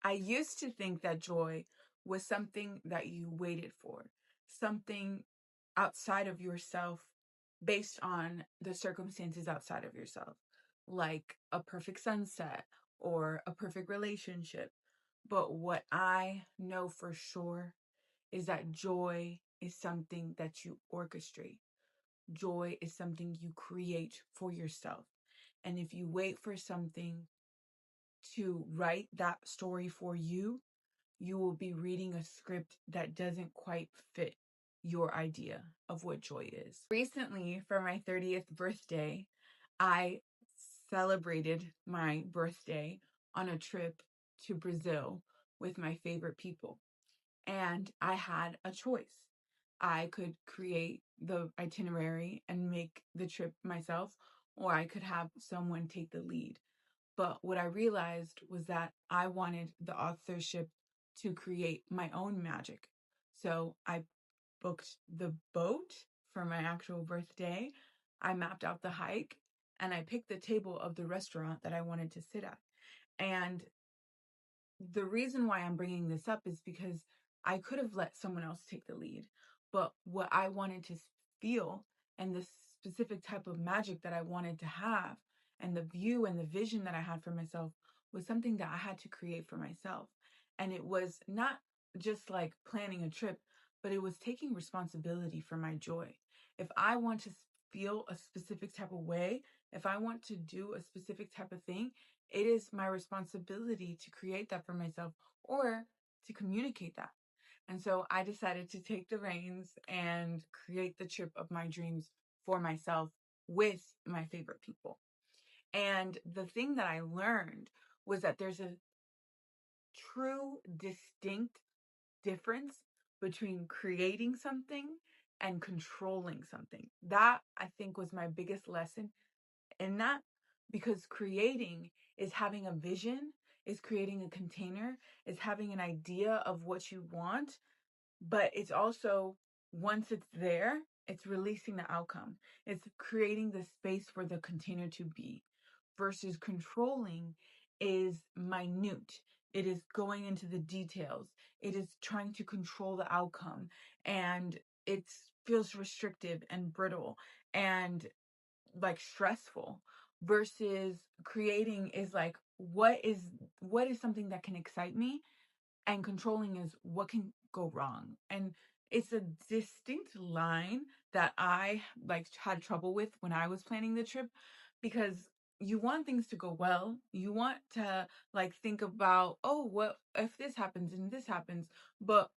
I used to think that joy was something that you waited for, something outside of yourself based on the circumstances outside of yourself, like a perfect sunset or a perfect relationship. But what I know for sure is that joy is something that you orchestrate. Joy is something you create for yourself. And if you wait for something to write that story for you, you will be reading a script that doesn't quite fit your idea of what joy is. Recently, for my 30th birthday, I celebrated my birthday on a trip to Brazil with my favorite people. And I had a choice. I could create the itinerary and make the trip myself, or I could have someone take the lead. But what I realized was that I wanted the authorship to create my own magic. So I booked the boat for my actual birthday. I mapped out the hike and I picked the table of the restaurant that I wanted to sit at. And the reason why I'm bringing this up is because I could have let someone else take the lead, but what I wanted to feel and the specific type of magic that I wanted to have and the view and the vision that I had for myself was something that I had to create for myself. And it was not just like planning a trip, but it was taking responsibility for my joy. If I want to feel a specific type of way, if I want to do a specific type of thing, it is my responsibility to create that for myself or to communicate that. And so I decided to take the reins and create the trip of my dreams for myself with my favorite people. And the thing that I learned was that there's a true, distinct difference between creating something and controlling something. That I think was my biggest lesson in that, because creating is having a vision, is creating a container, is having an idea of what you want, but it's also, once it's there, it's releasing the outcome. It's creating the space for the container to be, versus controlling is minute. It is going into the details. It is trying to control the outcome, and it feels restrictive and brittle and like stressful, versus creating is like what is something that can excite me, and controlling is what can go wrong. And it's a distinct line that I like had trouble with when I was planning the trip, because you want things to go well. You want to like think about, oh, what if this happens and this happens, but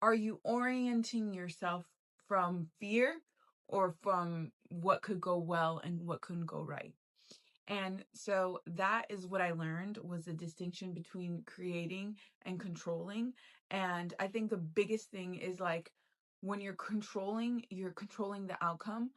are you orienting yourself from fear or from what could go well and what couldn't go right? And so that is what I learned, was the distinction between creating and controlling. And I think the biggest thing is like, when you're controlling the outcome,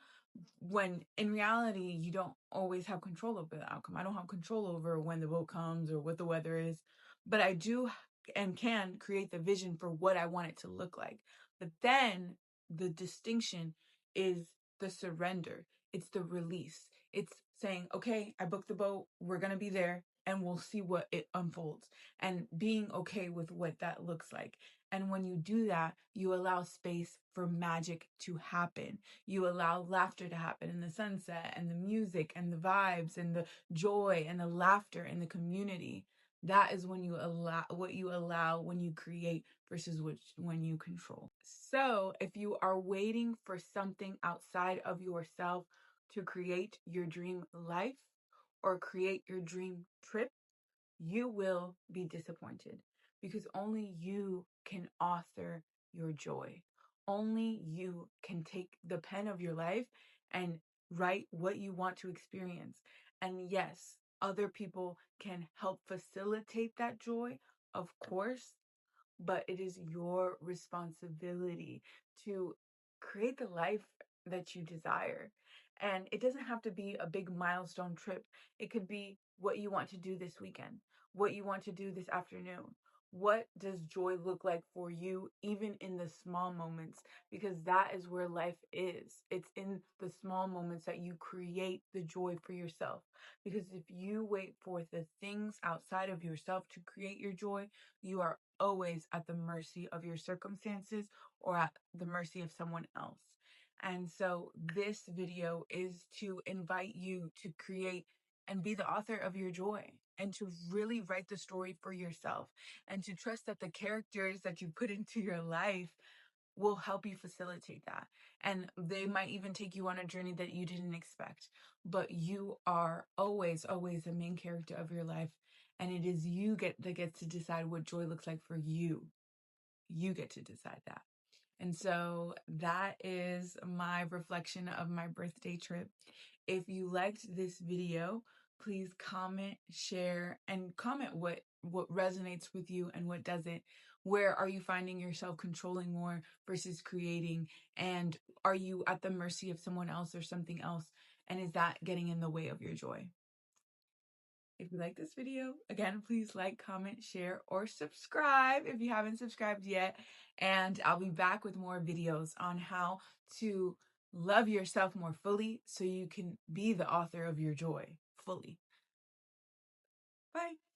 when in reality, you don't always have control over the outcome. I don't have control over when the boat comes or what the weather is, but I do and can create the vision for what I want it to look like. But then the distinction is the surrender. It's the release. It's saying, okay, I booked the boat. We're going to be there and we'll see what it unfolds, and being okay with what that looks like. And when you do that, you allow space for magic to happen. You allow laughter to happen in the sunset and the music and the vibes and the joy and the laughter in the community. That is when you allow what you allow when you create versus when you control. So, if you are waiting for something outside of yourself to create your dream life or create your dream trip, you will be disappointed, because only you can author your joy. Only you can take the pen of your life and write what you want to experience. And yes, other people can help facilitate that joy, of course, but it is your responsibility to create the life that you desire. And it doesn't have to be a big milestone trip. It could be what you want to do this weekend, what you want to do this afternoon, What does joy look like for you, even in the small moments? Because that is where life is. It's in the small moments that you create the joy for yourself. Because if you wait for the things outside of yourself to create your joy, you are always at the mercy of your circumstances or at the mercy of someone else. And so this video is to invite you to create and be the author of your joy and to really write the story for yourself and to trust that the characters that you put into your life will help you facilitate that. And they might even take you on a journey that you didn't expect. But you are always, always the main character of your life. And it is you that gets to decide what joy looks like for you. You get to decide that. And so that is my reflection of my birthday trip. If you liked this video, please comment, share, and comment what resonates with you and what doesn't. Where are you finding yourself controlling more versus creating? And are you at the mercy of someone else or something else? And is that getting in the way of your joy? If you like this video, again, please like, comment, share, or subscribe if you haven't subscribed yet. And I'll be back with more videos on how to love yourself more fully so you can be the author of your joy fully. Bye.